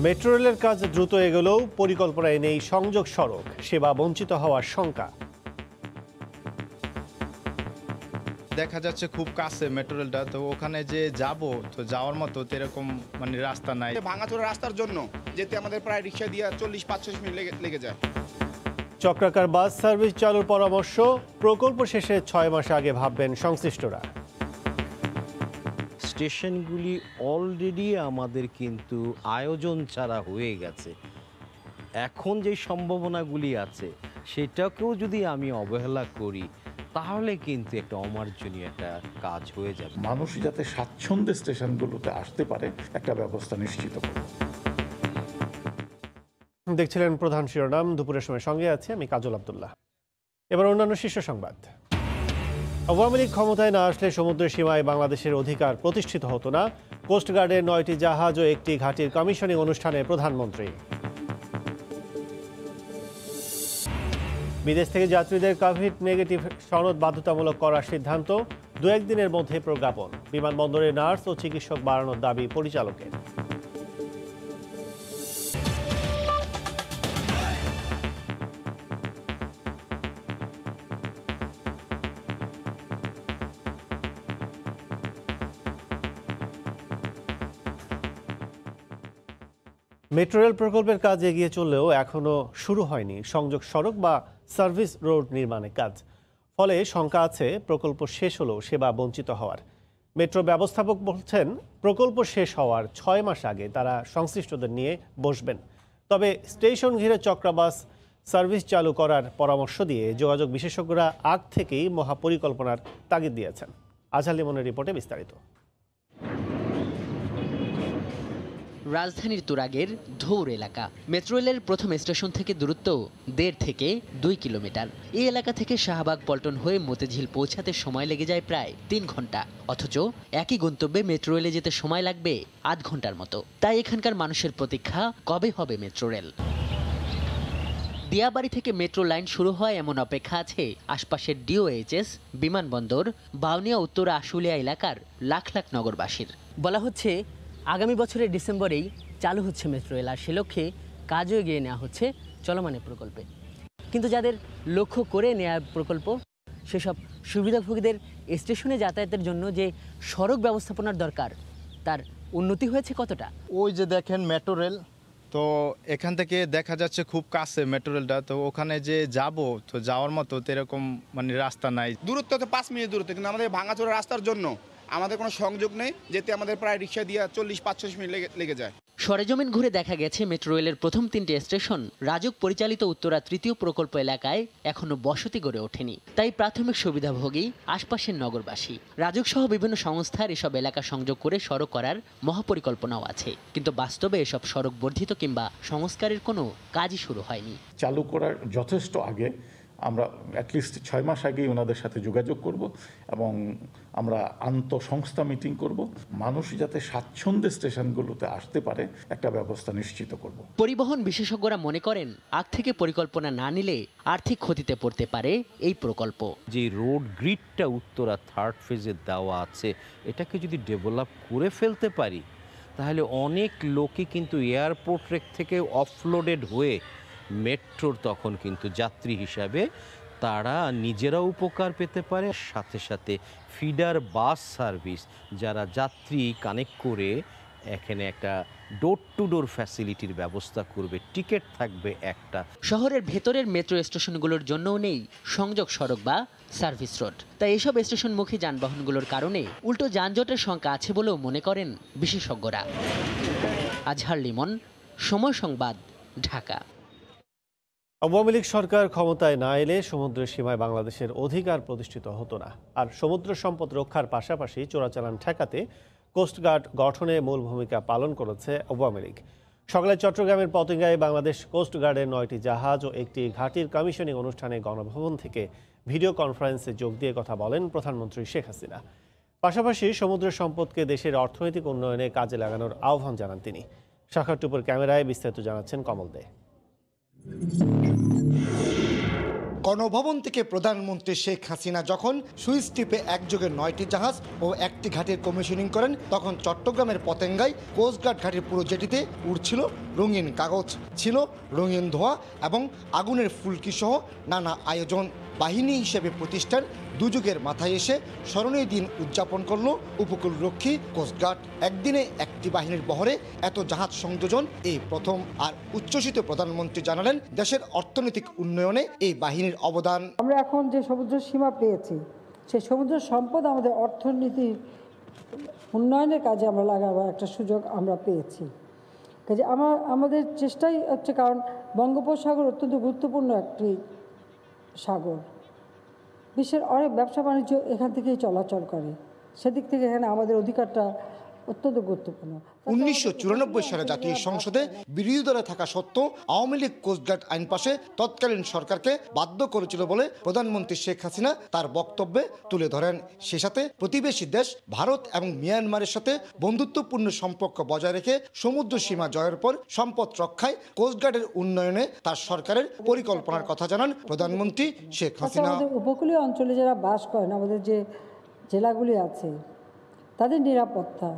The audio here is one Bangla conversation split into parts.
মেট্রো রেলের কাজ দ্রুত এগোলেও পরিকল্পনায় নেই সংযোগ সড়ক, সেবা বঞ্চিত হওয়ার শঙ্কা। দেখা যাচ্ছে খুব কাছে মেট্রো রেলটা, তো ওখানে যে যাব তো যাওয়ার মতো এরকম রাস্তা নাই। ভাঙাচোরা রাস্তার জন্য যেতে আমাদের প্রায় রিক্সা দিয়ে 40-45 মিনিট লেগে যায়। চক্রাকার বাস সার্ভিস চালুর পরামর্শ, প্রকল্প শেষে 6 মাস আগে ভাববেন সংশ্লিষ্টরা। স্টেশনগুলি অলরেডি আমাদের কিন্তু আয়োজন ছাড়া হয়ে গেছে। এখন যে সম্ভাবনাগুলি আছে সেটাকেও যদি আমি অবহেলা করি তাহলে কিন্তু একটা অমার্জনীয় একটা কাজ হয়ে যাবে। মানুষ যাতে স্বাচ্ছন্দ্যে স্টেশনগুলোতে আসতে পারে একটা ব্যবস্থা নিশ্চিত করব। দেখছিলেন প্রধান শিরোনাম, দুপুরের সময় সঙ্গে আছে আমি কাজল আব্দুল্লাহ। এবার অন্যান্য শীর্ষ সংবাদ। আওয়ামী লীগ ক্ষমতায় না আসলে সমুদ্র সীমায় বাংলাদেশের অধিকার প্রতিষ্ঠিত হতো না। কোস্টগার্ডের 9টি জাহাজ ও একটি ঘাঁটির কমিশনিং অনুষ্ঠানে প্রধানমন্ত্রী। বিদেশ থেকে যাত্রীদের কোভিড নেগেটিভ সনদ বাধ্যতামূলক করার সিদ্ধান্ত, 2-1 দিনের মধ্যে প্রজ্ঞাপন। বিমানবন্দরে নার্স ও চিকিৎসক বাড়ানোর দাবি পরিচালকের। মেট্রো রেল প্রকল্পের কাজ এগিয়ে চললেও এখনও শুরু হয়নি সংযোগ সড়ক বা সার্ভিস রোড নির্মাণের কাজ। ফলে শঙ্কা আছে প্রকল্প শেষ হলেও সেবা বঞ্চিত হওয়ার। মেট্রো ব্যবস্থাপক বলছেন প্রকল্প শেষ হওয়ার 6 মাস আগে তারা সংশ্লিষ্টদের নিয়ে বসবেন। তবে স্টেশন ঘিরে চক্রাবাস সার্ভিস চালু করার পরামর্শ দিয়ে যোগাযোগ বিশেষজ্ঞরা আগ থেকেই মহাপরিকল্পনার তাগিদ দিয়েছেন। আজহার লিমনের রিপোর্টে বিস্তারিত। রাজধানীর তুরাগের ধৌর এলাকা। মেট্রো রেলের প্রথম স্টেশন থেকে দূরত্ব 1.5 থেকে 2 কিলোমিটার। এই এলাকা থেকে শাহবাগ পল্টন হয়ে মতিঝিল পৌঁছাতে সময় লেগে যায় প্রায় 3 ঘন্টা। অথচ একই গন্তব্যে মেট্রো রেলে যেতে সময় লাগবে আধ ঘন্টার মতো। তাই এখানকার মানুষের প্রতীক্ষা, কবে হবে মেট্রো রেল। দিয়াবাড়ি থেকে মেট্রো লাইন শুরু হয় এমন অপেক্ষা আছে আশপাশের ডিওএইচএস, বিমানবন্দর, বাউনিয়া উত্তর আশুলিয়া এলাকার লাখ লাখ নগরবাসীর। বলা হচ্ছে আগামী বছরের ডিসেম্বরেই চালু হচ্ছে মেট্রো রেল, আর সে লক্ষ্যে কাজও এগিয়ে নেওয়া হচ্ছে চলমানের প্রকল্পে। কিন্তু যাদের লক্ষ্য করে নেওয়া প্রকল্প, সেসব সুবিধাভোগীদের স্টেশনে যাতায়াতের জন্য যে সড়ক ব্যবস্থাপনার দরকার, তার উন্নতি হয়েছে কতটা? ওই যে দেখেন মেট্রো রেল, তো এখান থেকে দেখা যাচ্ছে খুব কাছে মেট্রো রেলটা, তো ওখানে যে যাব তো যাওয়ার মতো এরকম রাস্তা নাই। দূরত্ব তো 5 মিনিট দূরত্ব, কিন্তু আমাদের ভাঙাচোরা রাস্তার জন্য আমাদের কোনো সংযোগ নেই, যেতে আমাদের প্রায় রিক্সা দিয়ে 40-45 মিনিট লেগে যায়। সরেজমিন ঘুরে দেখা গেছে মেট্রো রেলের প্রথম 3টি স্টেশন রাজুক পরিচালিত উত্তরা 3য় প্রকল্প এলাকায় এখনো বসতি গড়ে ওঠেনি। তাই প্রাথমিক সুবিধাভোগী আশপাশের নগরবাসী। রাজুক সহ বিভিন্ন সংস্থার এসব এলাকা সংযোগ করে সড়ক করার মহাপরিকল্পনাও আছে, কিন্তু বাস্তবে এসব সড়ক বর্ধিত কিংবা সংস্কারের কোনো কাজই শুরু হয়নি। চালু করার যথেষ্ট আগে আমরা অ্যাটলিস্ট 6 মাস আগেই ওনাদের সাথে যোগাযোগ করব এবং আমরা আন্তঃসংস্থা মিটিং করব। মানুষ যাতে স্বাচ্ছন্দ্যে স্টেশনগুলোতে আসতে পারে একটা ব্যবস্থা নিশ্চিত করব। পরিবহন বিশেষজ্ঞরা মনে করেন আগ থেকে পরিকল্পনা না নিলে আর্থিক ক্ষতিতে পড়তে পারে এই প্রকল্প। যে রোড গ্রিডটা উত্তরা 3rd ফেজে দেওয়া আছে, এটাকে যদি ডেভেলপ করে ফেলতে পারি তাহলে অনেক লোকই কিন্তু এয়ারপোর্ট থেকে অফলোডেড হয়ে মেট্রোর তখন কিন্তু যাত্রী হিসাবে তারা নিজেরাও উপকার পেতে পারে। সাথে সাথে ফিডার বাস সার্ভিস যারা যাত্রী কানেক্ট করে এখানে একটা ডোর টু ডোর ফ্যাসিলিটির ব্যবস্থা করবে, টিকিট থাকবে একটা। শহরের ভেতরের মেট্রো স্টেশনগুলোর জন্যও নেই সংযোগ সড়ক বা সার্ভিস রোড। তাই এসব স্টেশনমুখী যানবাহনগুলোর কারণে উল্টো যানজটের সংখ্যা আছে বলেও মনে করেন বিশেষজ্ঞরা। আজহার লিমন, সময় সংবাদ, ঢাকা। আওয়ামী লীগ সরকার ক্ষমতায় না এলে সমুদ্রের সীমায় বাংলাদেশের অধিকার প্রতিষ্ঠিত হতো না। আর সমুদ্র সম্পদ রক্ষার পাশাপাশি চোরাচালান ঠেকাতে কোস্টগার্ড গঠনে মূল ভূমিকা পালন করেছে আওয়ামী লীগ। সকালে চট্টগ্রামের পতেঙ্গায় বাংলাদেশ কোস্টগার্ডের 9টি জাহাজ ও একটি ঘাঁটির কমিশনিং অনুষ্ঠানে গণভবন থেকে ভিডিও কনফারেন্সে যোগ দিয়ে কথা বলেন প্রধানমন্ত্রী শেখ হাসিনা। পাশাপাশি সমুদ্র সম্পদকে দেশের অর্থনৈতিক উন্নয়নে কাজে লাগানোর আহ্বান জানান তিনি। শাখার টুপুর ক্যামেরায় বিস্তারিত জানাচ্ছেন কমল দে। গণভবন থেকে প্রধানমন্ত্রী শেখ হাসিনা যখন সুইচ টিপে একযোগে 9টি জাহাজ ও একটি ঘাটের কমিশনিং করেন, তখন চট্টগ্রামের পতেঙ্গায় কোস্টগার্ড ঘাটের পুরো জেটিতে উড়ছিল রঙিন কাগজ, ছিল রঙিন ধোঁয়া এবং আগুনের ফুলকি সহ নানা আয়োজন। বাহিনী হিসেবে প্রতিষ্ঠার দুযুগের মাথায় এসে স্মরণীয় দিন উদযাপন করল উপকূলরক্ষী কোস্টগার্ড। একদিনে একটি বাহিনীর বহরে এত জাহাজ সংযোজন এই প্রথম। আর উচ্ছ্বসিত প্রধানমন্ত্রী জানালেন, দেশের অর্থনৈতিক উন্নয়নে এই বাহিনীর অবদান। আমরা এখন যে সমুদ্র সীমা পেয়েছি, সেই সমুদ্র সম্পদ আমাদের অর্থনীতির উন্নয়নের কাজে আমরা লাগাবার একটা সুযোগ আমরা পেয়েছি। কাজে আমাদের চেষ্টাই হচ্ছে, কারণ বঙ্গোপসাগর অত্যন্ত গুরুত্বপূর্ণ একটি সাগর। বিশ্বের অনেক ব্যবসা বাণিজ্য এখান থেকেই চলাচল করে, সেদিক থেকে এখানে আমাদের অধিকারটা অত্যন্ত গুরুত্বপূর্ণ। 1994 সালে জাতীয় সংসদে বিরোধী দলে থাকা সত্ত্বেও আওয়ামী লীগ কোস্টগার্ড আইন পাশে তৎকালীন সরকারকে বাধ্য করেছিল বলে প্রধানমন্ত্রী শেখ হাসিনা তার বক্তব্যে তুলে ধরেন। সে সাথে প্রতিবেশী দেশ ভারত এবং মিয়ানমারের সাথে বন্ধুত্বপূর্ণ সম্পর্ক বজায় রেখে সমুদ্র সীমা জয়ের পর সম্পদ রক্ষায় কোস্টগার্ডের উন্নয়নে তার সরকারের পরিকল্পনার কথা জানান প্রধানমন্ত্রী শেখ হাসিনা। আমাদের উপকূলীয় অঞ্চলে যারা বাস করেন, আমাদের যে জেলাগুলি আছে, তাদের নিরাপত্তা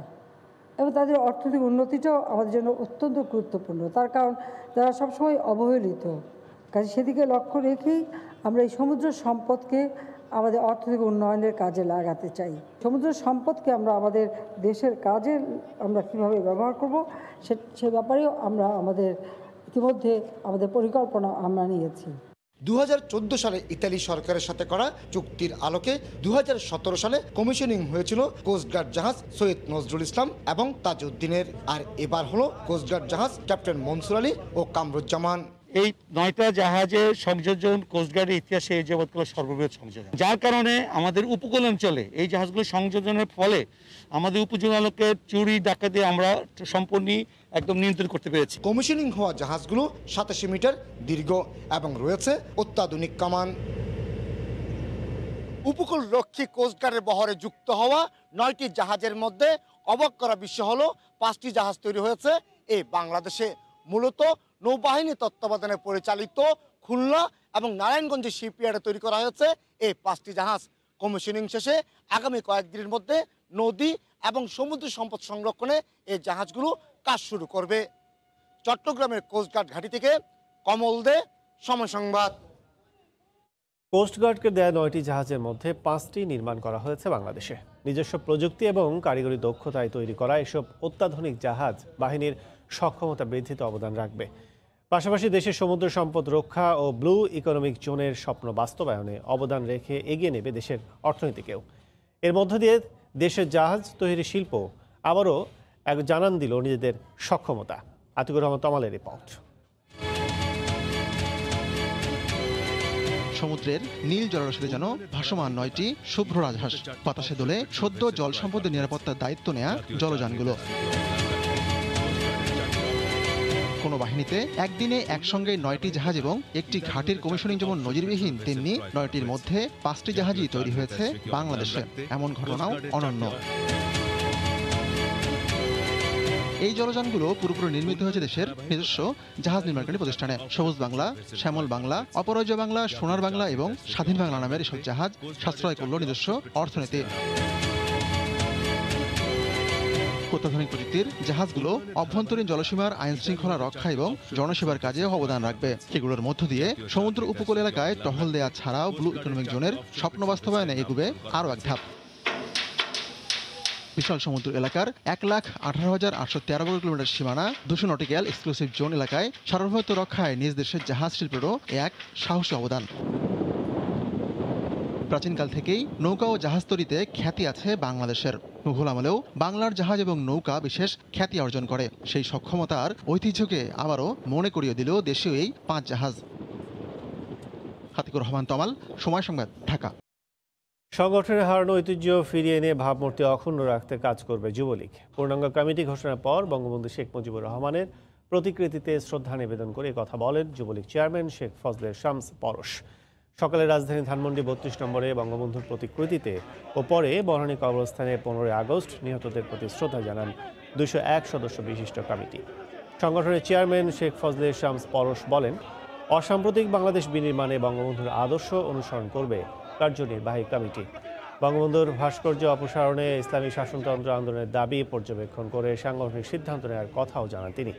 এবং তাদের অর্থনৈতিক উন্নতিটাও আমাদের জন্য অত্যন্ত গুরুত্বপূর্ণ। তার কারণ তারা সবসময় অবহেলিত। কাজে সেদিকে লক্ষ্য রেখেই আমরা এই সমুদ্র সম্পদকে আমাদের অর্থনৈতিক উন্নয়নের কাজে লাগাতে চাই। সমুদ্র সম্পদকে আমরা আমাদের দেশের কাজে আমরা কীভাবে ব্যবহার করব, সে ব্যাপারেও আমরা ইতিমধ্যে আমাদের পরিকল্পনা আমরা নিয়েছি। 2014 সালে ইতালি সরকারের সাথে করা চুক্তির আলোকে 2017 সালে কমিশনিং হয়েছিল কোস্টগার্ড জাহাজ সৈয়দ নজরুল ইসলাম এবং তাজউদ্দিনের। আর এবার হলো কোস্টগার্ড জাহাজ ক্যাপ্টেন মনসুর আলী ও কামরুজ্জামান। এই 9টা জাহাজের সংযোজন কোস্টগার্ডের ইতিহাসে এই যাবৎকাল সর্ববৃহৎ সংযোজন, যার কারণে আমাদের উপকূল অঞ্চলে এই জাহাজগুলো সংযোজনের ফলে আমাদের উপজেলাকে চুরি ডাকাতি আমরা সম্পূর্ণ একদম নিয়ন্ত্রণ করতে পেরেছি। কমিশনিং হওয়া জাহাজগুলো 87 মিটার দীর্ঘ এবং রয়েছে অত্যাধুনিক কামান। উপকূল রক্ষী কোস্টগার্ডের বহরে যুক্ত হওয়া 9টি জাহাজের মধ্যে অবাক করা বিষয় হলো 5টি জাহাজ তৈরি হয়েছে এই বাংলাদেশে। মূলত নৌবাহিনী তত্ত্বাবধানে পরিচালিত খুলনা এবং নারায়ণগঞ্জের শিপইয়ার্ডে তৈরি করা হয়েছে এই 5টি জাহাজ। কমিশনিং শেষে আগামী কয়েকদিনের মধ্যে নদী এবং সমুদ্র সম্পদ সংরক্ষণে এই জাহাজগুলো কাজ শুরু করবে। চট্টগ্রামের কোস্টগার্ড ঘাঁটি থেকে কমল দে, সময় সংবাদ। কোস্টগার্ডকে দেয়া 9টি জাহাজের মধ্যে 5টি নির্মাণ করা হয়েছে বাংলাদেশে। নিজস্ব প্রযুক্তি এবং কারিগরি দক্ষতায় তৈরি করা এসব অত্যাধুনিক জাহাজ বাহিনীর সক্ষমতা বৃদ্ধিতে অবদান রাখবে। পাশাপাশি দেশের সমুদ্র সম্পদ রক্ষা ও ব্লু ইকোনমিক জোনের স্বপ্ন বাস্তবায়নে অবদান রেখে এগিয়ে নেবে দেশের অর্থনীতিকেও। এর মধ্য দিয়ে দেশের জাহাজ তৈরি শিল্প আবারও এক জানান দিল নিজেদের সক্ষমতা। আতিকুর রহমান তমালের রিপোর্ট। সমুদ্রের নীল জলরাশিতে যেন ভাসমান 9টি শুভ্র রাজহাঁস। বাতাসে দোলে সদ্য জল সম্পদের নিরাপত্তার দায়িত্ব নেয়া জলযানগুলো। কোনো বাহিনীতে একদিনে একসঙ্গে 9টি জাহাজ এবং একটি ঘাটের কমিশনিং যেমন নজিরবিহীন, তেমনি 9টির মধ্যে 5টি জাহাজই তৈরি হয়েছে বাংলাদেশে। এমন ঘটনাও অনন্য। এই জলযানগুলো পুরোপুরি নির্মিত হয়েছে দেশের নিজস্ব জাহাজ নির্মাণকারী প্রতিষ্ঠানে। সবুজ বাংলা, শ্যামল বাংলা, অপরাজয় বাংলা, সোনার বাংলা এবং স্বাধীন বাংলা নামের এসব জাহাজ সাশ্রয় করল নিজস্ব অর্থনীতি। অত্যাধুনিক প্রযুক্তির জাহাজগুলো অভ্যন্তরীণ জলসীমার আইন শৃঙ্খলা রক্ষা এবং জনসেবার কাজে অবদান রাখবে। সেগুলোর মধ্য দিয়ে সমুদ্র উপকূল এলাকায় টহল দেয়া ছাড়াও ব্লু ইকোনমিক জোনের স্বপ্ন বাস্তবায়নে এগুবে আরও এক ধাপ। বিশাল সমুদ্র এলাকার 1,18,813 বর্গ কিলোমিটার সীমানা 200 নটিক্যাল এক্সক্লুসিভ জোন এলাকায় সার্বভৌমত্ব রক্ষায় নিজ দেশের জাহাজ শিল্পেরও এক সাহসী অবদান। প্রাচীনকাল থেকেই নৌকা ও জাহাজ তৈরিতে খ্যাতি আছে বাংলাদেশের। মুঘল আমলেও বাংলার জাহাজ এবং নৌকা বিশেষ খ্যাতি অর্জন করে। সেই সক্ষমতার ঐতিহ্যকে আবারও মনে করিয়ে দিল দেশীয় এই 5 জাহাজ। আতিকুর রহমান তমাল, সময় সংবাদ, ঢাকা। সংগঠনের হারানো ঐতিহ্য ফিরিয়ে এনে ভাবমূর্তি অক্ষুণ্ণ রাখতে কাজ করবে যুবলীগ। পূর্ণাঙ্গ কমিটি ঘোষণার পর বঙ্গবন্ধু শেখ মুজিবুর রহমানের প্রতিকৃতিতে শ্রদ্ধা নিবেদন করে কথা বলেন যুবলীগ চেয়ারম্যান শেখ ফজলে শামস পরশ। সকালে রাজধানী ধানমন্ডি 32 নম্বরে বঙ্গবন্ধুর প্রতিকৃতিতে ও পরে বনানী কবরস্থানে 15 আগস্ট নিহতদের প্রতি শ্রদ্ধা জানান 201 সদস্য বিশিষ্ট কমিটি। সংগঠনের চেয়ারম্যান শেখ ফজলে শামস পরশ বলেন, অসাম্প্রতিক বাংলাদেশ বিনির্মাণে বঙ্গবন্ধুর আদর্শ অনুসরণ করবে কার্যনির্বাহী কমিটি। বঙ্গবন্ধুর ভাস্কর্য অপসারণে ইসলামী শাসনতন্ত্র আন্দোলনের দাবি পর্যবেক্ষণ করে সাংগঠনিক সিদ্ধান্ত নেওয়ার কথাও জানান তিনি।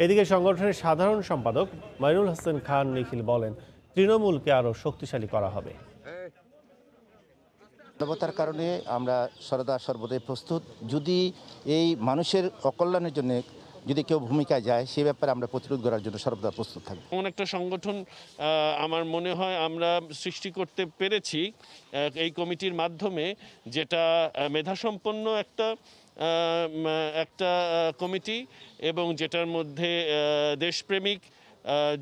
এদিকে সংগঠনের সাধারণ সম্পাদক মাইনুল হাসান খান নিখিল বলেন, তৃণমূলকে আরও শক্তিশালী করা হবে। মানবতার কারণে আমরা সর্বদাই প্রস্তুত। যদি এই মানুষের অকল্যাণের জন্য যদি কেউ ভূমিকায় যায়, সে ব্যাপারে আমরা প্রতিরোধ করার জন্য সর্বদা প্রস্তুত থাকব। এমন একটা সংগঠন আমার মনে হয় আমরা সৃষ্টি করতে পেরেছি এই কমিটির মাধ্যমে, যেটা মেধাসম্পন্ন একটা কমিটি এবং যেটার মধ্যে দেশপ্রেমিক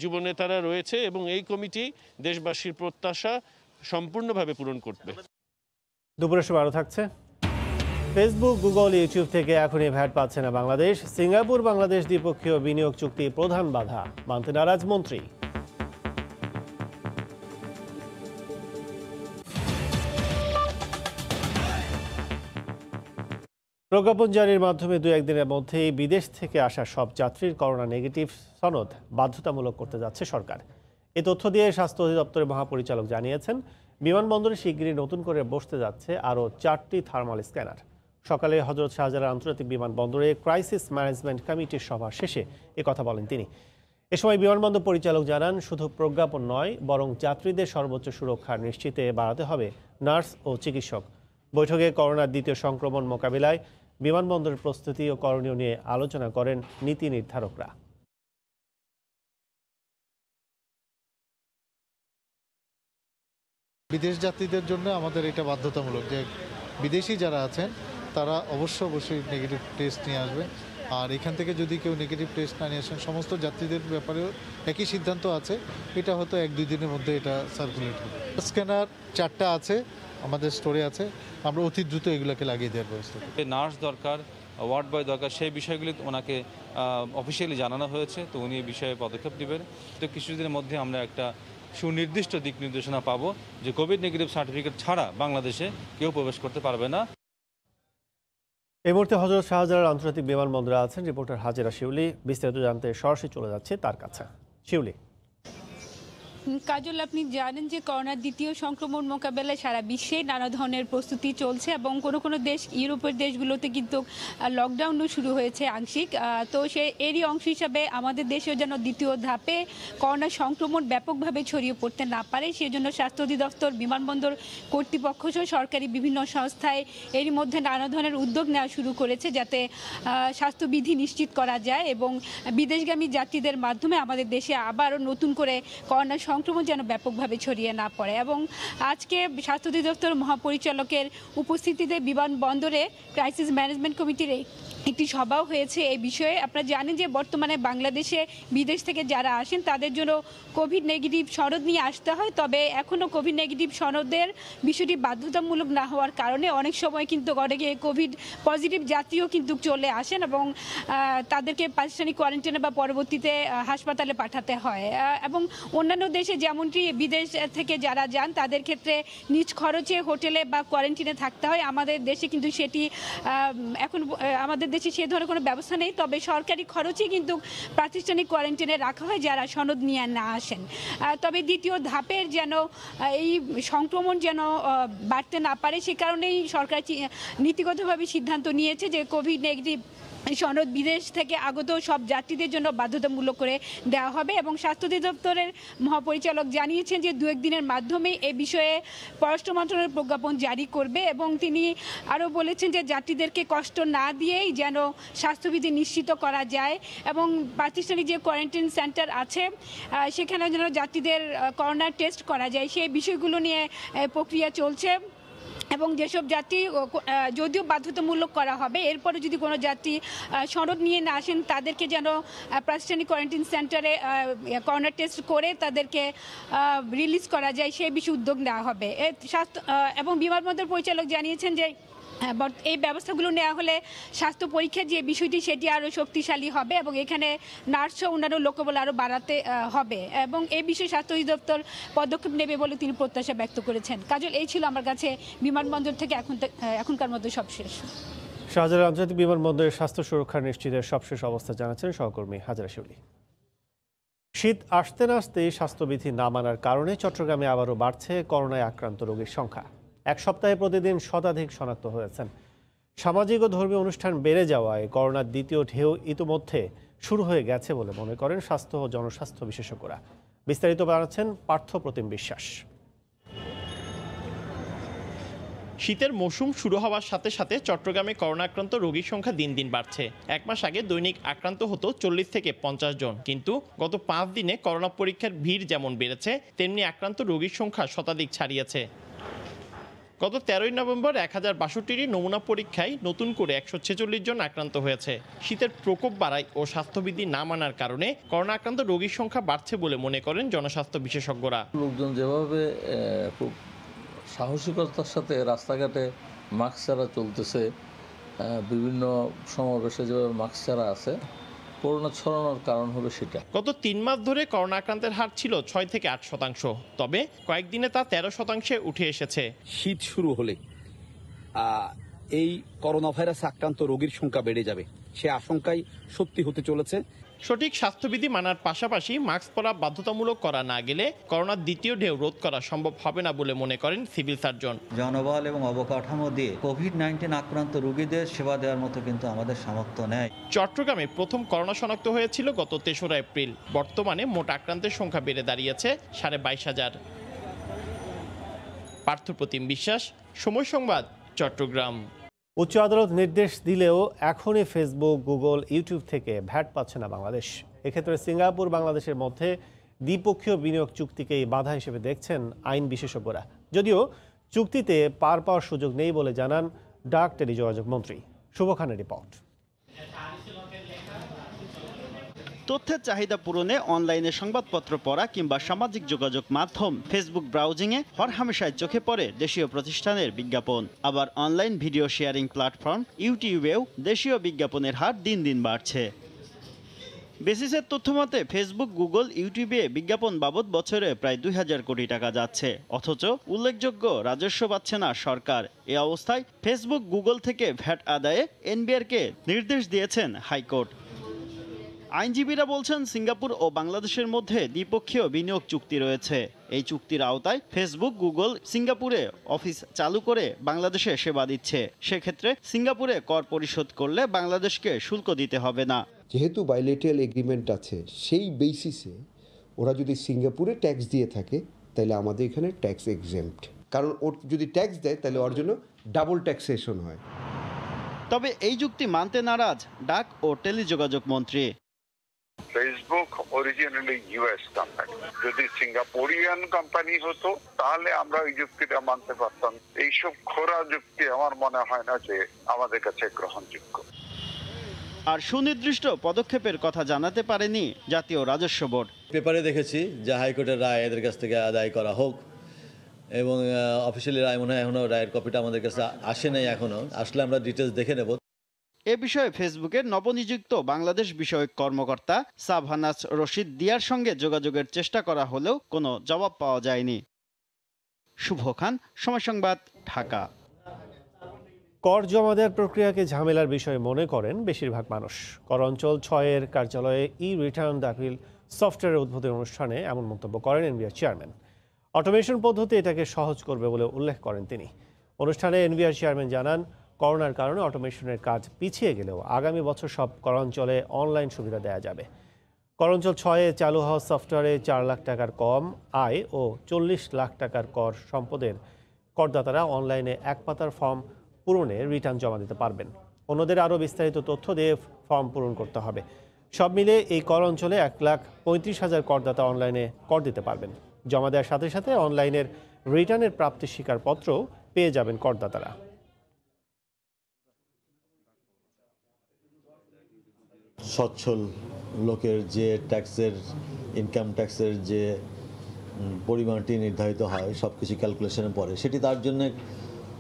যুবনেতারা রয়েছে, এবং এই কমিটি দেশবাসীর প্রত্যাশা সম্পূর্ণভাবে পূরণ করবে। দুপুরের সময় আরও থাকছে। ফেসবুক, গুগল, ইউটিউব থেকে এখনই ভ্যাট পাচ্ছে না বাংলাদেশ। সিঙ্গাপুর বাংলাদেশ দ্বিপক্ষীয় বিনিয়োগ চুক্তি প্রধান বাধা, মানতে নারাজ মন্ত্রী। প্রজ্ঞাপন জারির মাধ্যমে 2-1 দিনের মধ্যেই বিদেশ থেকে আসা সব যাত্রীর করোনা নেগেটিভ সনদ বাধ্যতামূলক করতে যাচ্ছে সরকার। এই তথ্য দিয়ে স্বাস্থ্য অধিদপ্তরের মহাপরিচালক জানিয়েছেন, বিমানবন্দরে শিগগিরই নতুন করে বসতে যাচ্ছে আরও 4টি থার্মাল স্ক্যানার। সকালে হযরত শাহজালাল আন্তর্জাতিক বিমানবন্দরে ক্রাইসিস ম্যানেজমেন্ট কমিটির সভা শেষে কথা বলেন তিনি। এ সময় বিমানবন্দর পরিচালক জানান, শুধু প্রজ্ঞাপন নয়, বরং যাত্রীদের সর্বোচ্চ সুরক্ষা নিশ্চিতে বাড়াতে হবে নার্স ও চিকিৎসক। বৈঠকে করোনার দ্বিতীয় সংক্রমণ মোকাবিলায় বিমানবন্দরের প্রস্তুতি ও করণীয় নিয়ে আলোচনা করেন নীতি নির্ধারকরা। বিদেশ যাত্রীদের জন্য আমাদের এটা বাধ্যতামূলক যে বিদেশি যারা আছেন তারা অবশ্যই নেগেটিভ টেস্ট নিয়ে আসবেন। আর এখান থেকে যদি কেউ নেগেটিভ টেস্ট না নিয়ে আসেন, সমস্ত যাত্রীদের ব্যাপারেও একই সিদ্ধান্ত আছে। এটা হয়তো 1-2 দিনের মধ্যে এটা সার্কুলেট হবে। স্ক্যানার 4টা আছে, আমাদের স্টোরে আছে। আমরা অতি দ্রুত এগুলোকে লাগিয়ে দেওয়ার ব্যবস্থা করি। নার্স দরকার, ওয়ার্ড বয় দরকার, সেই বিষয়গুলি ওনাকে অফিসিয়ালি জানানো হয়েছে। তো উনি এই বিষয়ে পদক্ষেপ নেবেন। তো কিছুদিনের মধ্যে আমরা একটা সুনির্দিষ্ট দিক নির্দেশনা পাবো যে কোভিড নেগেটিভ সার্টিফিকেট ছাড়া বাংলাদেশে কেউ প্রবেশ করতে পারবে না। এই মুহূর্তে হযরত শাহজালাল আন্তর্জাতিক বিমানবন্দরে আছেন রিপোর্টার হাজেরা শিউলি। বিস্তারিত জানতে সরাসরি চলে যাচ্ছে তার কাছে। শিউলি। কাজল, আপনি জানেন যে করোনার দ্বিতীয় সংক্রমণ মোকাবেলায় সারা বিশ্বে নানা ধরনের প্রস্তুতি চলছে এবং কোনো দেশ, ইউরোপের দেশগুলোতে কিন্তু লকডাউনও শুরু হয়েছে আংশিক। তো এরই অংশ হিসাবে আমাদের দেশেও যেন দ্বিতীয় ধাপে করোনা সংক্রমণ ব্যাপকভাবে ছড়িয়ে পড়তে না পারে, সেজন্য স্বাস্থ্য অধিদপ্তর, বিমানবন্দর কর্তৃপক্ষ সহ সরকারি বিভিন্ন সংস্থায় এরই মধ্যে নানা ধরনের উদ্যোগ নেওয়া শুরু করেছে, যাতে স্বাস্থ্যবিধি নিশ্চিত করা যায় এবং বিদেশগামী যাত্রীদের মাধ্যমে আমাদের দেশে আবারও নতুন করে করোনা সংক্রমণ যেন ব্যাপকভাবে ছড়িয়ে না পড়ে। এবং আজকে স্বাস্থ্য অধিদপ্তর মহাপরিচালকের উপস্থিতিতে বিমানবন্দরে ক্রাইসিস ম্যানেজমেন্ট কমিটির একটি সভাও হয়েছে এই বিষয়ে। আপনারা জানেন যে বর্তমানে বাংলাদেশে বিদেশ থেকে যারা আসেন তাদের জন্য কোভিড নেগেটিভ সনদ নিয়ে আসতে হয়, তবে এখনও কোভিড নেগেটিভ সনদের বিষয়টি বাধ্যতামূলক না হওয়ার কারণে অনেক সময় কিন্তু অনেকে কোভিড পজিটিভ যাত্রীও কিন্তু চলে আসেন এবং তাদেরকে প্রাতিষ্ঠানিক কোয়ারেন্টাইনে বা পরবর্তীতে হাসপাতালে পাঠাতে হয়। এবং অন্যান্য দেশে যেমনটি বিদেশ থেকে যারা যান তাদের ক্ষেত্রে নিজ খরচে হোটেলে বা কোয়ারেন্টাইনে থাকতে হয়, আমাদের দেশে কিন্তু সেটি এখন আমাদের দেশে সে ধরনের কোনো ব্যবস্থা নেই। তবে সরকারি খরচেই কিন্তু প্রাতিষ্ঠানিক কোয়ারেন্টাইনে রাখা হয় যারা সনদ নিয়ে না আসেন। তবে দ্বিতীয় ধাপের যেন এই সংক্রমণ যেন বাড়তে না পারে, সে কারণেই সরকার নীতিগতভাবে সিদ্ধান্ত নিয়েছে যে কোভিড নেগেটিভ সনদ বিদেশ থেকে আগত সব যাত্রীদের জন্য বাধ্যতামূলক করে দেওয়া হবে। এবং স্বাস্থ্য অধিদপ্তরের মহাপরিচালক জানিয়েছেন যে 2-1 দিনের মাধ্যমে এ বিষয়ে পররাষ্ট্র মন্ত্রণালয় প্রজ্ঞাপন জারি করবে এবং তিনি আরও বলেছেন যে যাত্রীদেরকে কষ্ট না দিয়েই যেন স্বাস্থ্যবিধি নিশ্চিত করা যায় এবং প্রাতিষ্ঠানিক যে কোয়ারেন্টাইন সেন্টার আছে সেখানে যেন যাত্রীদের করোনা টেস্ট করা যায়, সেই বিষয়গুলো নিয়ে প্রক্রিয়া চলছে। এবং যেসব যাত্রী যদিও বাধ্যতামূলক করা হবে, এরপরে যদি কোনো যাত্রী সনদ নিয়ে না আসেন তাদেরকে যেন প্রাতিষ্ঠানিক কোয়ারেন্টাইন সেন্টারে করোনা টেস্ট করে তাদেরকে রিলিজ করা যায়, সেই বিষয়ে উদ্যোগ নেওয়া হবে। স্বাস্থ্য এবং বিমানবন্দর পরিচালক জানিয়েছেন যে এই ব্যবস্থাগুলো নেওয়া হলে স্বাস্থ্য পরীক্ষার যে বিষয়টি সেটি আরও শক্তিশালী হবে এবং এখানে নার্স ও অন্যান্য লোকবল আরও বাড়াতে হবে এবং এই বিষয়ে স্বাস্থ্য অধিদপ্তর পদক্ষেপ নেবে বলে তিনি প্রত্যাশা ব্যক্ত করেছেন। কাজল, এই ছিল আমার কাছে বিমানবন্দর থেকে এখনকার মধ্যে সবশেষ। শাহজালাল আন্তর্জাতিক বিমানবন্দরের স্বাস্থ্য সুরক্ষা নিশ্চিতের সবশেষ অবস্থা জানাচ্ছেন সহকর্মী হাজেরা শিউলি। শীত আসতে না আসতেই স্বাস্থ্যবিধি না মানার কারণে চট্টগ্রামে আবারও বাড়ছে করোনায় আক্রান্ত রোগীর সংখ্যা। এক সপ্তাহে প্রতিদিন শতাধিক শনাক্ত হয়েছেন। সামাজিক ও ধর্মীয় অনুষ্ঠান বেড়ে যাওয়ায় করোনার দ্বিতীয় ঢেউ ইতিমধ্যে শুরু হয়ে গেছে বলে মনে করেন স্বাস্থ্য ও জনস্বাস্থ্য বিশেষজ্ঞরা। বিস্তারিত জানাচ্ছেন পার্থ প্রতিম বিশ্বাস। শীতের মৌসুম শুরু হওয়ার সাথে সাথে চট্টগ্রামে করোনা আক্রান্ত রোগীর সংখ্যা দিন দিন বাড়ছে। এক মাস আগে দৈনিক আক্রান্ত হতো 40 থেকে 50 জন, কিন্তু গত 5 দিনে করোনা পরীক্ষার ভিড় যেমন বেড়েছে তেমনি আক্রান্ত রোগীর সংখ্যা শতাধিক ছাড়িয়েছে। গত 13 নভেম্বর 1062টি নমুনা পরীক্ষায় নতুন করে 146 জন আক্রান্ত হয়েছে। শীতের প্রকোপ বাড়ায় ও স্বাস্থ্যবিধি না মানার কারণে করোনা আক্রান্ত রোগীর সংখ্যা বাড়ছে বলে মনে করেন জনস্বাস্থ্য বিশেষজ্ঞরা। লোকজন যেভাবে খুব সাহসিকতার সাথে রাস্তাঘাটে মাস্ক ছাড়া চলতেছে, বিভিন্ন সমাবেশে যেভাবে মাস্ক ছাড়া আছে, করোনা ছড়ানোর কারণ হবে সেটা। গত 3 মাস ধরে করোনা আক্রান্তের হার ছিল 6 থেকে 8%, তবে কয়েকদিনে তা 13%-এ উঠে এসেছে। শীত শুরু হলে এই করোনা ভাইরাস আক্রান্ত রোগীর সংখ্যা বেড়ে যাবে, সে আশঙ্কাই সত্যি হতে চলেছে। সঠিক স্বাস্থ্যবিধি মানার পাশাপাশি মাস্ক পরা বাধ্যতামূলক করা না গেলে করোনার দ্বিতীয় ঢেউ রোধ করা সম্ভব হবে না বলে মনে করেন সিভিল সার্জন। জনবল এবং অবকাঠামো দিয়ে কোভিড-19 আক্রান্ত রোগীদের সেবা দেওয়ার মতো কিন্তু আমাদের সামর্থ্য নেই। চট্টগ্রামে প্রথম করোনা শনাক্ত হয়েছিল গত 3রা এপ্রিল। বর্তমানে মোট আক্রান্তের সংখ্যা বেড়ে দাঁড়িয়েছে 22,500। পার্থ প্রতিম বিশ্বাস, সময় সংবাদ, চট্টগ্রাম। উচ্চ আদালত নির্দেশ দিলেও এখনই ফেসবুক, গুগল, ইউটিউব থেকে ভ্যাট পাচ্ছে না বাংলাদেশ। এক্ষেত্রে সিঙ্গাপুর বাংলাদেশের মধ্যে দ্বিপক্ষীয় বিনিয়োগ চুক্তিকেই বাধা হিসেবে দেখছেন আইন বিশেষজ্ঞরা। যদিও চুক্তিতে পার পাওয়ার সুযোগ নেই বলে জানান ডাক টেলিযোগাযোগ মন্ত্রী। শুভ খানের রিপোর্ট। তথ্যের চাহিদা পূরণে অনলাইনে সংবাদপত্র পড়া কিংবা সামাজিক যোগাযোগ মাধ্যম ফেসবুক ব্রাউজিংয়ে হরহামেশায় চোখে পড়ে দেশীয় প্রতিষ্ঠানের বিজ্ঞাপন। আবার অনলাইন ভিডিও শেয়ারিং প্ল্যাটফর্ম ইউটিউবেও দেশীয় বিজ্ঞাপনের হার দিন দিন বাড়ছে। বেসিসের তথ্যমতে ফেসবুক, গুগল, ইউটিউবে বিজ্ঞাপন বাবদ বছরে প্রায় 2000 কোটি টাকা যাচ্ছে, অথচ উল্লেখযোগ্য রাজস্ব পাচ্ছে না সরকার। এ অবস্থায় ফেসবুক, গুগল থেকে ভ্যাট আদায়ে এনবিআরকে নির্দেশ দিয়েছেন হাইকোর্ট। আইনজীবীরা বলছেন সিঙ্গাপুর ও বাংলাদেশের মধ্যে দ্বিপক্ষীয় বিনিয়োগ চুক্তি রয়েছে। এই চুক্তির আওতায় ফেসবুক, গুগল সিঙ্গাপুরে অফিস চালু করে বাংলাদেশে সেবা দিচ্ছে। সেক্ষেত্রে সিঙ্গাপুরে কর পরিশোধ করলে বাংলাদেশকে শুল্ক দিতে হবে না। যেহেতু বাইলেটারাল এগ্রিমেন্ট আছে, সেই বেসিসে ওরা যদি সিঙ্গাপুরে ট্যাক্স দিয়ে থাকে তাহলে আমাদের এখানে ট্যাক্স এক্সেম্পট, কারণ ওর যদি ট্যাক্স দেয় তাহলে ওর জন্য ডাবল ট্যাক্সেশন হয়। তবে এই যুক্তি মানতে নারাজ ডাক ও টেলিযোগাযোগ মন্ত্রী। ফেসবুক অরিজিনালি ইউএস কোম্পানি, যদি সিঙ্গাপুরিয়ান কোম্পানি হতো তাহলে আমরা এই যুক্তিটা মানতে পারতাম। এইসব খোরা যুক্তি আমার মনে হয় না যে আমাদের কাছে গ্রহণযোগ্য। আর সুনির্দিষ্ট পদক্ষেপের কথা জানাতে পারেনি জাতীয় রাজস্ব বোর্ড। পেপারে দেখেছি যে হাইকোর্টের রায় এদের কাছ থেকে আদায় করা হোক, এবং অফিসিয়ালি রায় মনে হয় এখনো রায়ের কপিটা আমাদের কাছে আসে নাই, এখনো আসলে আমরা ডিটেলস দেখে নেব। এ বিষয়ে ফেসবুকের নবনিযুক্ত বাংলাদেশ বিষয়ক কর্মকর্তা সাবহানাস রশিদ দিয়ার সঙ্গে যোগাযোগের চেষ্টা করা হলেও কোনো জবাব পাওয়া যায়নি। শুভ খান, সময় সংবাদ, ঢাকা। কর জমা দেওয়ার প্রক্রিয়াকে ঝামেলার বিষয় মনে করেন বেশিরভাগ মানুষ। কর অঞ্চল 6-এর কার্যালয়ে রিটার্ন দাখিল সফটওয়্যারের উদ্বোধন অনুষ্ঠানে এমন মন্তব্য করেন এনবিআর চেয়ারম্যান। অটোমেশন পদ্ধতি এটাকে সহজ করবে বলে উল্লেখ করেন তিনি। অনুষ্ঠানে এনবিআর চেয়ারম্যান জানান, করোনার কারণে অটোমেশনের কাজ পিছিয়ে গেলেও আগামী বছর সব করাঞ্চলে অনলাইন সুবিধা দেওয়া যাবে। করাঞ্চল 6-এ চালু হওয়া সফটওয়্যারে 4 লাখ টাকার কম আয় ও 40 লাখ টাকার কর সম্পদের করদাতারা অনলাইনে এক পাতার ফর্ম পূরণে রিটার্ন জমা দিতে পারবেন। অন্যদের আরও বিস্তারিত তথ্য দিয়ে ফর্ম পূরণ করতে হবে। সব মিলে এই কর অঞ্চলে 1,35,000 করদাতা অনলাইনে কর দিতে পারবেন। জমা দেওয়ার সাথে সাথে অনলাইনের রিটার্নের প্রাপ্তি স্বীকারপত্রও পেয়ে যাবেন করদাতারা। সচ্ছল লোকের যে ট্যাক্সের, ইনকাম ট্যাক্সের যে পরিমাণটি নির্ধারিত হয় সব কিছু ক্যালকুলেশনের পরে, সেটি তার জন্য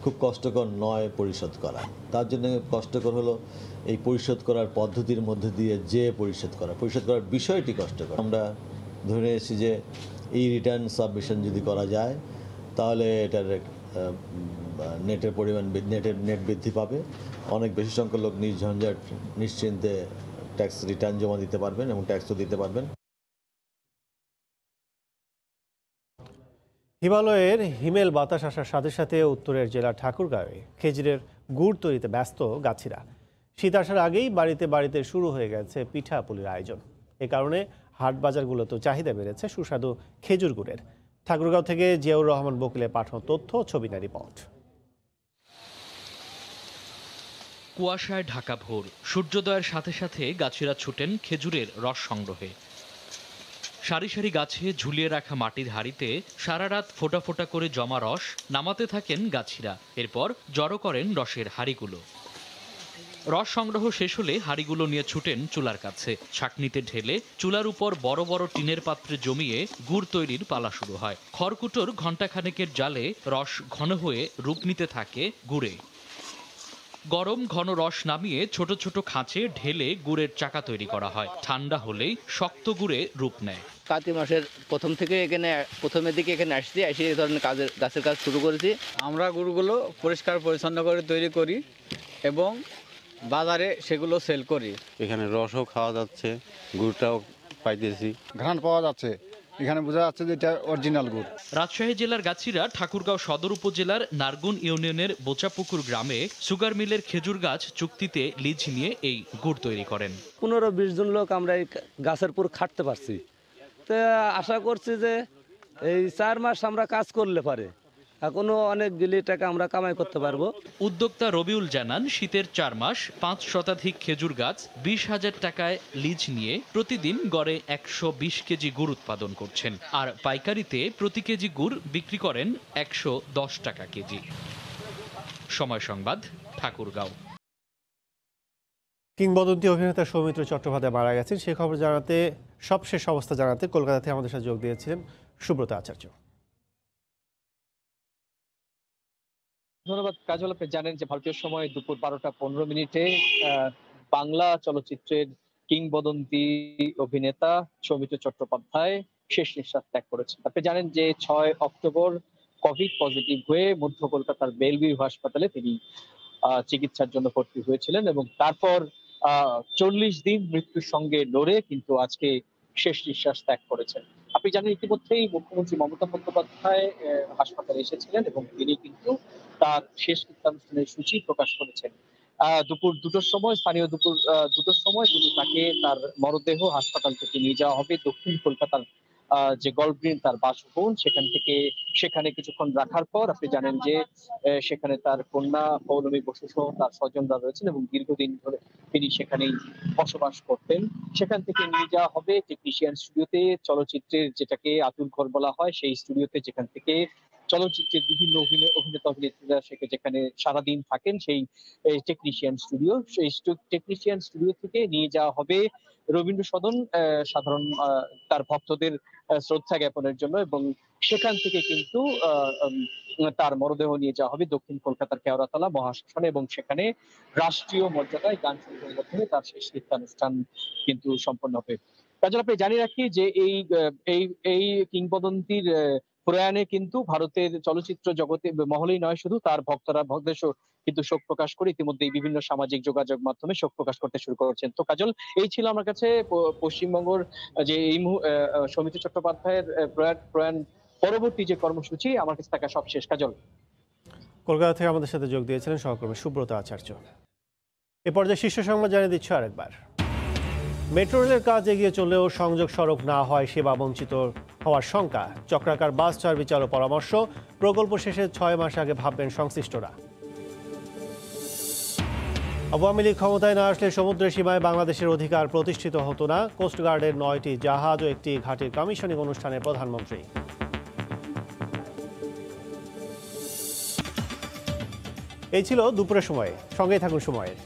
খুব কষ্টকর নয় পরিশোধ করা। তার জন্য কষ্টকর হলো এই পরিশোধ করার পদ্ধতির মধ্যে দিয়ে যে পরিশোধ করার বিষয়টি কষ্টকর। আমরা ধরে নিয়েছি যে এই রিটার্ন সাবমিশন যদি করা যায় তাহলে এটার নেটের পরিমাণ, নেট বৃদ্ধি পাবে। অনেক বেশি সংখ্যক লোক নির্ঝঞ্ঝাট নিশ্চিন্তে ট্যাক্স রিটার্ন জমা দিতে পারবেন এবং ট্যাক্সও দিতে পারবেন। হিমালয়ের হিমেল বাতাস আসার সাথে সাথে উত্তরের জেলা ঠাকুরগাঁওয়ে খেজুরের গুড় তৈরিতে ব্যস্ত গাছিরা। শীত আসার আগেই বাড়িতে বাড়িতে শুরু হয়ে গেছে পিঠাপুলির আয়োজন। এ কারণে হাট বাজারগুলোতেও চাহিদা বেড়েছে সুস্বাদু খেজুর গুড়ের। ঠাকুরগাঁও থেকে জিয়াউর রহমান বকিলের পাঠানো তথ্য, ছবিনা রিপোর্ট। কুয়াশায় ঢাকা ভোর, সূর্যোদয়ের সাথে সাথে গাছিরা ছুটেন খেজুরের রস সংগ্রহে। সারি সারি গাছে ঝুলিয়ে রাখা মাটির হাঁড়িতে সারা রাত ফোঁটা ফোঁটা করে জমা রস নামাতে থাকেন গাছিরা। এরপর জড়ো করেন রসের হাঁড়িগুলো। রস সংগ্রহ শেষ হলে হাঁড়িগুলো নিয়ে ছুটেন চুলার কাছে। ছাঁকনিতে ঢেলে চুলার উপর বড় বড় টিনের পাত্রে জমিয়ে গুড় তৈরির পালা শুরু হয়। খড়কুটোর ঘণ্টাখানেকের জালে রস ঘন হয়ে রূপ নিতে থাকে গুড়ে। গরম ঘন রস নামিয়ে ছোট ছোট খাঁচে ঢেলে গুড়ের চাকা তৈরি করা হয়। ঠান্ডা হলেই শক্ত গুড়ে রূপ নেয়। কাতি মাসের প্রথমের দিকে এখানে আসছি, এসে এই ধরনের গাছের কাজ শুরু করেছি। আমরা গুড়গুলো পরিষ্কার পরিচ্ছন্ন করে তৈরি করি এবং বাজারে সেগুলো সেল করি। এখানে রসও খাওয়া যাচ্ছে, গুড়টাও পাইতেছি, ঘ্রাণ পাওয়া যাচ্ছে। এখানে বোঝা যাচ্ছে যে এটা অরিজিনাল গুড়। রাজশাহী জেলার গাছিরা ঠাকুরগাঁও সদর উপজেলার নারগুন ইউনিয়নের বোচাপুকুর গ্রামে সুগার মিলের খেজুর গাছ চুক্তিতে লিজ নিয়ে এই গুড় তৈরি করেন। 15-20 জন লোক আমরা এই গাছের উপর খাটতে পারছি। তো আশা করছি যে এই 4 মাস আমরা কাজ করলে পারে এখনো অনেকগুলি টাকা আমরা কামাই করতে পারবো। উদ্যোক্তা রবিউল জানান, শীতের 4 মাস 5 শতাধিক খেজুর গাছ 20,000 টাকায় লিজ নিয়ে প্রতিদিন গড়ে 120 কেজি গুড় উৎপাদন করছেন। আর পাইকারিতে প্রতি কেজি গুড় বিক্রি করেন 110 টাকা কেজি। সময় সংবাদ, ঠাকুরগাঁও। কিংবদন্তি অভিনেতা সৌমিত্র চট্টোপাধ্যায় মারা গেছেন, সে খবর জানাতে সবশেষ অবস্থা জানাতে কলকাতা থেকে আমাদের সাথে যোগ দিয়েছিলেন সুব্রত আচার্য। ধন্যবাদ কাজল। আপনি জানেন যে ভারতীয় সময় দুপুর 12টা 15 বাংলা চলচ্চিত্রের কিংবদন্তি অভিনেতা সৌমিত্র চট্টোপাধ্যায় শেষ নিঃশ্বাস ত্যাগ করেছেন। আপনি জানেন যে 6 অক্টোবর কোভিড পজিটিভ হয়ে মধ্য কলকাতার বেলভিউ হাসপাতালে তিনি চিকিৎসার জন্য ভর্তি হয়েছিলেন এবং তারপর 40 দিন মৃত্যুর সঙ্গে লড়ে কিন্তু আজকে শেষ নিঃশ্বাস ত্যাগ করেছেন। আপনি জানেন ইতিমধ্যেই মুখ্যমন্ত্রী মমতা বন্দ্যোপাধ্যায় হাসপাতালে এসেছিলেন এবং তিনি কিন্তু তার শেষ কৃত্যানুষ্ঠানের সূচি প্রকাশ করেছেন। দুপুর 2টোর সময়, স্থানীয় দুপুর 2টোর সময় কিন্তু তাকে তার মরদেহ হাসপাতাল থেকে নিয়ে যাওয়া হবে দক্ষিণ কলকাতার যে গল্ফ গ্রিন তার বাসভবন, সেখানে কিছুক্ষণ রাখার পর আপনি জানেন যে সেখানে তার কন্যা পৌলমী বসু সহ তার স্বজনরা রয়েছেন এবং দীর্ঘদিন ধরে তিনি সেখানেই বসবাস করতেন। সেখান থেকে নিয়ে যাওয়া হবে টেকনিশিয়ান স্টুডিওতে, চলচ্চিত্রের যেটাকে আতুর ঘর বলা হয় সেই স্টুডিওতে, যেখান থেকে চলচ্চিত্রের বিভিন্ন অভিনেতা অভিনেত্রীরা যেখানে সারাদিন থাকেন সেই টেকনিশিয়ান স্টুডিও। সেই টেকনিশিয়ান স্টুডিও থেকে নিয়ে যাওয়া হবে রবীন্দ্র সদন সাধারণ তার ভক্তদের শ্রদ্ধা জ্ঞাপনের জন্য এবং সেখান থেকে কিন্তু তার মরদেহ নিয়ে যাওয়া হবে দক্ষিণ কলকাতার কেওড়াতলা মহাশ্মশানে এবং সেখানে রাষ্ট্রীয় মর্যাদায় গান সঙ্গীতের মাধ্যমে তার শেষ কৃত্যানুষ্ঠান কিন্তু সম্পন্ন হবে। কাজল, আপনি জানিয়ে রাখি যে এই কিংবদন্তির প্রয়াণে কিন্তু ভারতের চলচ্চিত্র জগতে মহলেই নয়, শুধু তার ভক্তদের কিন্তু শোক প্রকাশ করে ইতিমধ্যেই বিভিন্ন সামাজিক যোগাযোগ মাধ্যমে শোক প্রকাশ করতে শুরু করেছেন। তো কাজল, এই ছিল আমার কাছে পশ্চিমবঙ্গের যে এই সৌমিত্র চট্টোপাধ্যায়ের প্রয়াণ পরবর্তী যে কর্মসূচি, আমার কাছে থাকা সবশেষ। কাজল, কলকাতা থেকে আমাদের সাথে যোগ দিয়েছিলেন সহকর্মী সুব্রত আচার্য। এ পর্যায়ে শীর্ষ সংবাদ জানিয়ে দিচ্ছি আরেকবার। মেট্রো রেলের কাজ এগিয়ে চললেও সংযোগ সড়ক না হয় সেবা বঞ্চিত হওয়ার শঙ্কা। চক্রাকার বাস সার্ভিস চালু পরামর্শ, প্রকল্প শেষে 6 মাস আগে ভাববেন সংশ্লিষ্টরা। আওয়ামী লীগ ক্ষমতায় না আসলে সমুদ্রের সীমায় বাংলাদেশের অধিকার প্রতিষ্ঠিত হতো না। কোস্টগার্ডের 9টি জাহাজ ও একটি ঘাটির কমিশনিং অনুষ্ঠানে প্রধানমন্ত্রী। এই ছিল দুপুরের সময়ে, সঙ্গেই থাকুন সময়ের।